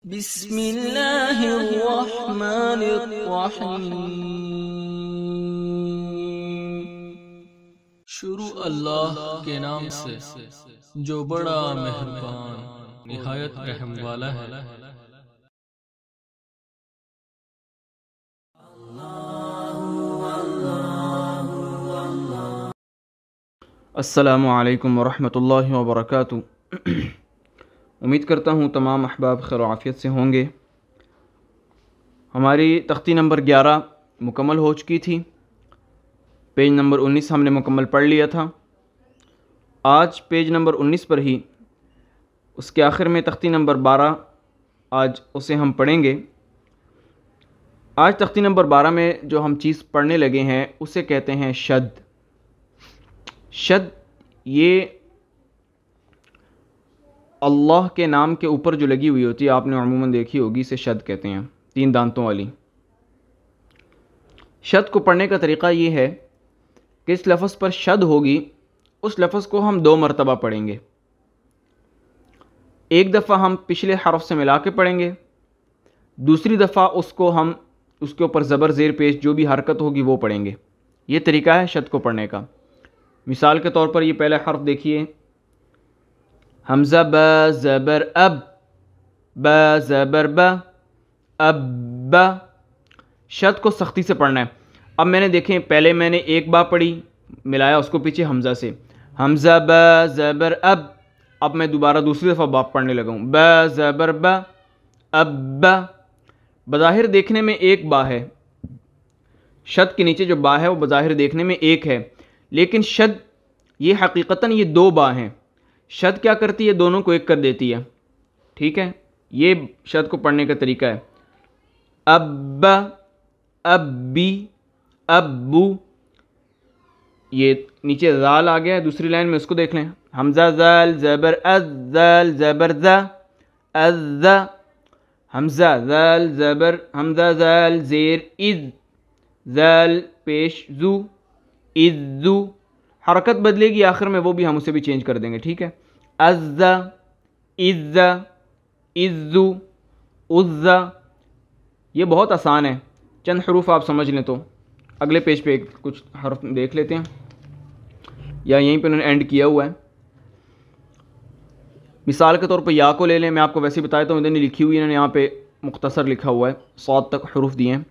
بسم اللہ الرحمن الرحیم۔ شروع اللہ کے نام سے جو بڑا مہربان نہایت رحم والا ہے۔ السلام علیکم ورحمۃ اللہ وبرکاتہ۔ امید کرتا ہوں تمام احباب خیر و عافیت سے ہوں گے۔ ہماری تختی نمبر 11 مکمل ہو چکی تھی، پیج نمبر 19 ہم نے مکمل پڑھ لیا تھا۔ آج پیج نمبر 19 پر ہی اس کے آخر میں تختی نمبر 12 آج اسے ہم پڑھیں گے۔ آج تختی نمبر 12 میں جو ہم چیز پڑھنے لگے ہیں اسے کہتے ہیں شد۔ شد یہ اللہ کے نام کے اوپر جو لگی ہوئی ہوتی ہے، آپ نے عموماً دیکھی ہوگی، اسے شد کہتے ہیں، 3 دانتوں والی۔ شد کو پڑھنے کا طریقہ یہ ہے کہ اس لفظ پر شد ہوگی، اس لفظ کو ہم 2 مرتبہ پڑھیں گے۔ ایک دفعہ ہم پچھلے حرف سے ملا کے پڑھیں گے، دوسری دفعہ اس کو ہم اس کے اوپر زبر زیر پیش جو بھی حرکت ہوگی وہ پڑھیں گے۔ یہ طریقہ ہے شد کو پڑھنے کا۔ مثال کے طور پر یہ پہلا حرف دیکھیے، حمزہ با زبر اب، با زبر با، اب با۔ شد کو سختی سے پڑھنا ہے۔ اب میں نے دیکھیں پہلے میں نے ایک با پڑھی، ملایا اس کو پیچھے حمزہ سے، حمزہ با زبر اب۔ اب میں دوبارہ دوسری دفعہ با پڑھنے لگا ہوں، با زبر با، اب با۔ بظاہر دیکھنے میں ایک با ہے، شد کے نیچے جو با ہے وہ بظاہر دیکھنے میں ایک ہے، لیکن شد یہ حقیقتاً یہ 2 با ہیں۔ شد کیا کرتی ہے؟ دونوں کو ایک کر دیتی ہے، ٹھیک ہے؟ یہ شد کو پڑھنے کا طریقہ ہے۔ اب اب بی، ابو۔ یہ نیچے زال آ گیا ہے، دوسری لائن میں اس کو دیکھ لیں، حمزہ زال زبر از، زال زبر ز، از، حمزہ زال زبر، حمزہ زال زیر از، زال پیش زو، ازو۔ حرکت بدلے گی آخر میں، وہ بھی ہم اسے بھی چینج کر دیں گے، ٹھیک ہے؟ از، از، ازو، عزا۔ یہ بہت آسان ہے، چند حروف آپ سمجھ لیں تو۔ اگلے پیج پہ کچھ حرف دیکھ لیتے ہیں، یا یہیں پہ انہوں نے اینڈ کیا ہوا ہے۔ مثال کے طور پہ یا کو لے لیں، میں آپ کو ویسے بتایا تو انہوں نے لکھی ہوئی، انہوں نے یہاں پہ مختصر لکھا ہوا ہے، صاد تک حروف دیے ہیں۔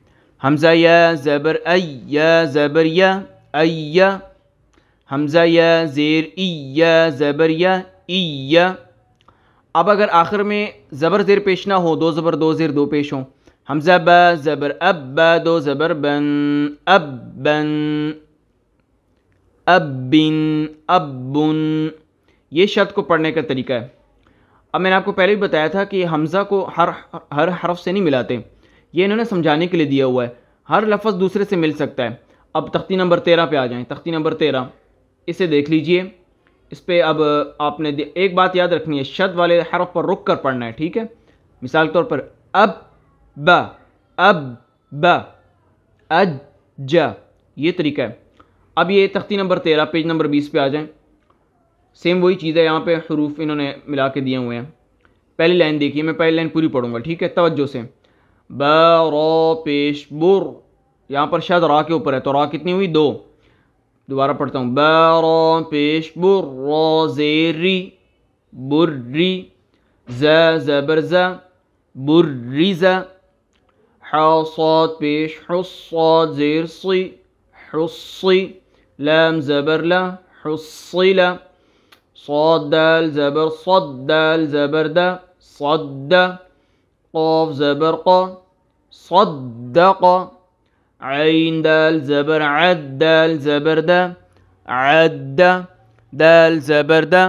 حمزہ یا زبر ای، یا زبر یا، ای، حمزہ یا زیر ای، یا زبر یا، ای۔ اب اگر آخر میں زبر زیر پیش نہ ہو، 2 زبر 2 زیر 2 پیش ہوں، حمزہ با زبر اب، با 2 زبر بن، اب بن، اب بن، اب بن۔ یہ شد کو پڑھنے کا طریقہ ہے۔ اب میں نے آپ کو پہلے بھی بتایا تھا کہ حمزہ کو ہر حرف سے نہیں ملاتے، یہ انہوں نے سمجھانے کے لیے دیا ہوا ہے، ہر لفظ دوسرے سے مل سکتا ہے۔ اب تختی نمبر 13 پہ آ جائیں، تختی نمبر 13 اسے دیکھ لیجئے۔ اس پہ اب آپ نے ایک بات یاد رکھنی ہے، شد والے حرف پر رک کر پڑھنا ہے، ٹھیک ہے؟ مثال کے طور پر اب با، اب با، اج جا، یہ طریقہ ہے۔ اب یہ تختی نمبر 13 پیج نمبر 20 پہ آ جائیں، سیم وہی چیز ہے، یہاں پہ حروف انہوں نے ملا کے دیے ہوئے ہیں۔ پہلی لائن دیکھیے، میں پہلی لائن پوری پڑھوں گا، ٹھیک ہے؟ توجہ سے، با را پیش بر، یہاں پر شد را کے اوپر ہے تو را کتنی ہوئی؟ 2۔ دوبارہ پڑھتا ہوں، با را پیش بر، را زیر ری، بری، ز زبر ز، بریز، ح صاد پیش حس، صاد زیر صی، حصی، لام زبر لا، حصیل، صاد دال زبر صد، دال زبر دا، صد، قاف زبر قا، صدق، عین دال زبر عد، دال زبر دا، عد، دال زبر دا،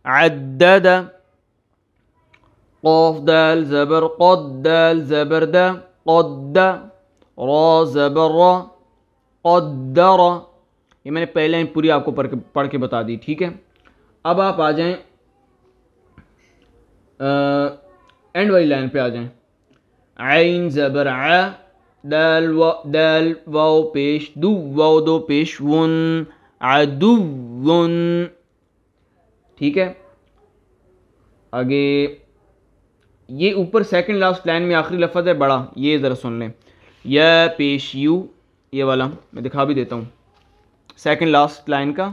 عدد، قاف دال زبر قد، دال زبر دا، قد، را زبر را، قدر۔ یہ میں نے پہلے لائن پوری آپ کو پڑھ کے بتا دی، ٹھیک ہے؟ اب آپ آ جائیں اینڈ والی لائن پہ آ جائیں، عین زبر ع، دال واو پیش دو، واو 2 پیش ون، عدو ون، ٹھیک ہے؟ آگے یہ اوپر سیکنڈ لاسٹ لائن میں آخری لفظ ہے بڑا، یہ ذرا سن لیں، یا پیش یو، یہ والا میں دکھا بھی دیتا ہوں، سیکنڈ لاسٹ لائن کا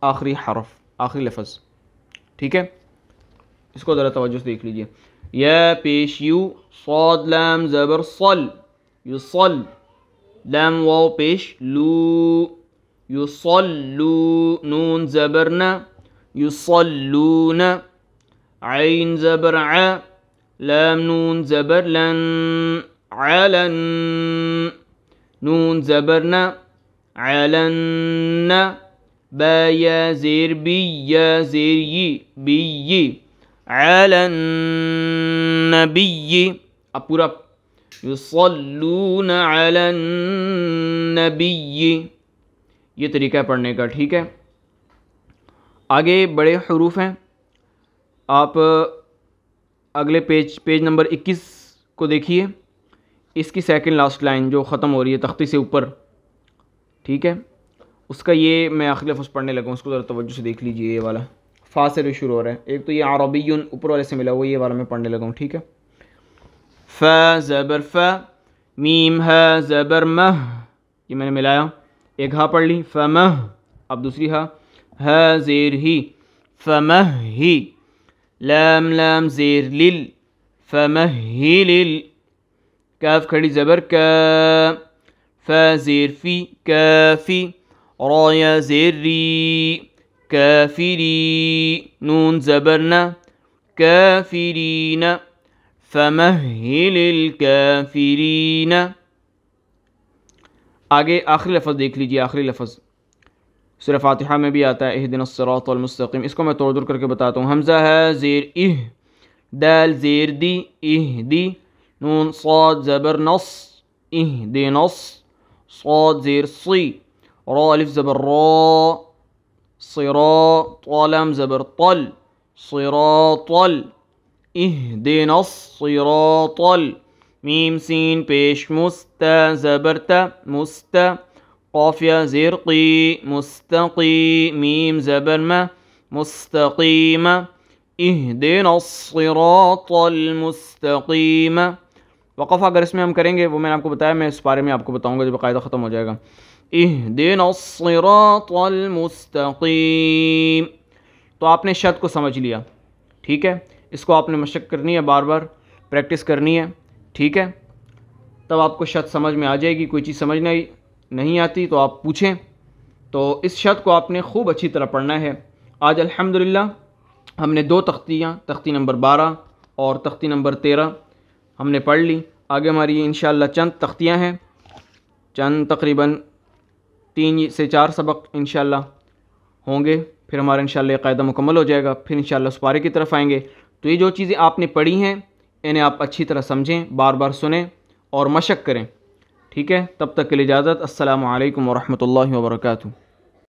آخری حرف، آخری لفظ، ٹھیک ہے، اس کو ذرا توجہ سے دیکھ لیجئے، یا پیش یو، صاد لام زبر صل، یصل، لام واو پیش لو، یصلو، نون زبر نا، یصلون، عین زبر ع، لام نون زبر لن، علن، نون زبر نا، علن، با یا زیر بی، یا زیر یی، بی، علن نبی، اب پورا یصلون علی النبی، یہ طریقہ ہے پڑھنے کا، ٹھیک ہے۔ آگے بڑے حروف ہیں، آپ اگلے پیج نمبر 21 کو دیکھیے، اس کی سیکنڈ لاسٹ لائن جو ختم ہو رہی ہے تختی سے اوپر، ٹھیک ہے، اس کا یہ میں آخری لفظ پڑھنے لگا ہوں، اس کو ذرا توجہ سے دیکھ لیجئے، یہ والا فا سے جو شروع ہو رہا ہے، ایک تو یہ عربی اوپر والے سے ملا ہوا، یہ والا میں پڑھنے لگا ہوں، ٹھیک ہے۔ فا زبر فا، میم ہا زبر مہ، یہ میں نے ملایا، ایک ہا پڑھ لی، فمہ، اب دوسری ہا زیر ہی، فمہ ہی، لام زیر لل، فمہ ہی لل، کاف کھڑی زبر کا، فا زیر فی، کافی، را یا زیر ری، کافری، نون زبر نا، کافرین، فمہل الکافرین۔ آگے آخری لفظ دیکھ لیجیے، آخری لفظ سورہ فاتحہ میں بھی آتا ہے، اہدنا الصراط المستقیم، اس کو میں توڑ کر کے بتاتا ہوں، حمزہ ہے زیر اہ، دال زیر دی، اہدی، نون صاد زبر نص، اہدنص، صاد زیر صی، را الف زبر را، صراط، طالم زبر طل، صراطل، اہدنا الصراطل، میم سین پیش مست زبرت، مست، قافیہ زیر قی، مستقی، میم زبر م، مستقیم، اہدنا الصراط المستقیم۔ وقفہ اگر اس میں ہم کریں گے وہ میں نے آپ کو بتایا، میں اس بارے میں آپ کو بتاؤں گا جب قاعدہ ختم ہو جائے گا، اہدنا الصراط المستقیم۔ تو آپ نے شد کو سمجھ لیا، ٹھیک ہے، اس کو آپ نے مشق کرنی ہے، بار بار پریکٹس کرنی ہے، ٹھیک ہے، تب آپ کو شد سمجھ میں آ جائے گی۔ کوئی چیز سمجھنا نہیں آتی تو آپ پوچھیں۔ تو اس شد کو آپ نے خوب اچھی طرح پڑھنا ہے۔ آج الحمدللہ ہم نے 2 تختیاں، تختی نمبر 12 اور تختی نمبر 13 ہم نے پڑھ لی۔ آگے ہماری انشاءاللہ چند تختیاں ہیں، چند تقریباً 3 سے 4 سبق انشاءاللہ ہوں گے، پھر ہمارا انشاءاللہ یہ قاعدہ مکمل ہو جائے گا، پھر انشاءاللہ اس پارے کی طرف آئیں گے۔ تو یہ جو چیزیں آپ نے پڑھی ہیں انہیں آپ اچھی طرح سمجھیں، بار بار سنیں اور مشق کریں، ٹھیک ہے۔ تب تک کے لیے اجازت، السلام علیکم ورحمۃ اللہ وبرکاتہ۔